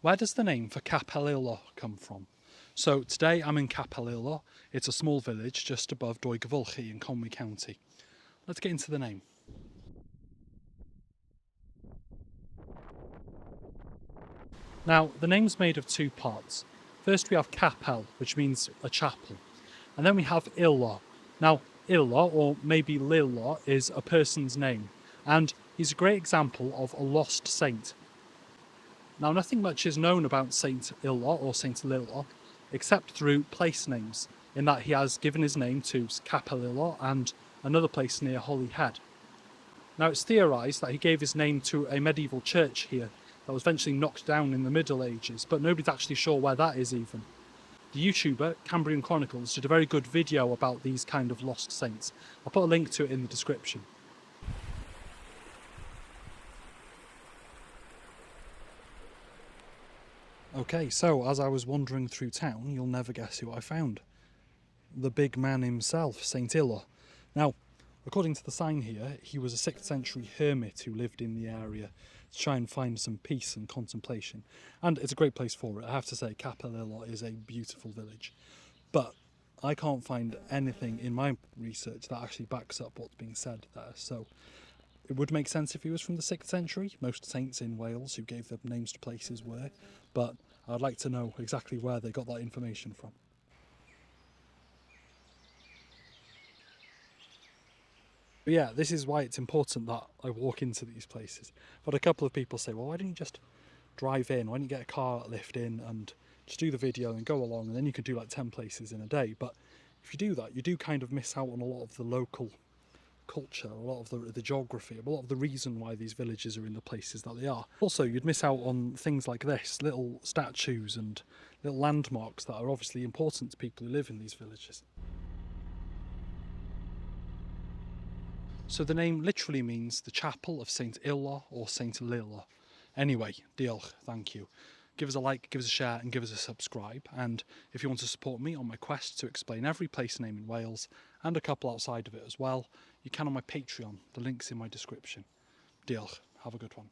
Where does the name for Capelulo come from? So today I'm in Capelulo. It's a small village just above Doigavulchi in Conwy County. Let's get into the name. Now, the name's made of two parts. First we have Capel, which means a chapel. And then we have Illo. Now, Illo, or maybe Lillo, is a person's name. And he's a great example of a lost saint. Now, nothing much is known about Saint Illo or Saint Lillo, except through place names, in that he has given his name to Capelulo and another place near Holyhead. Now, it's theorised that he gave his name to a medieval church here that was eventually knocked down in the Middle Ages, but nobody's actually sure where that is even. The YouTuber, Cambrian Chronicles, did a very good video about these kind of lost saints. I'll put a link to it in the description. Okay, so as I was wandering through town, you'll never guess who I found. The big man himself, Saint Illo. Now, according to the sign here, he was a 6th century hermit who lived in the area to try and find some peace and contemplation. And it's a great place for it. I have to say, Capelulo is a beautiful village. But I can't find anything in my research that actually backs up what's being said there. So it would make sense if he was from the 6th century. Most saints in Wales who gave their names to places were. But I'd like to know exactly where they got that information from. But yeah, this is why it's important that I walk into these places. But a couple of people say, well, why don't you just drive in? Why don't you get a car lift in and just do the video and go along, and then you can do like 10 places in a day. But if you do that, you do kind of miss out on a lot of the local culture, a lot of the geography, a lot of the reason why these villages are in the places that they are. Also, you'd miss out on things like this, little statues and little landmarks that are obviously important to people who live in these villages. So the name literally means the chapel of Saint Illo or Saint Lillo. Anyway, diolch, thank you. Give us a like, give us a share and give us a subscribe. And if you want to support me on my quest to explain every place name in Wales and a couple outside of it as well, you can on my Patreon. The link's in my description. Diolch, have a good one.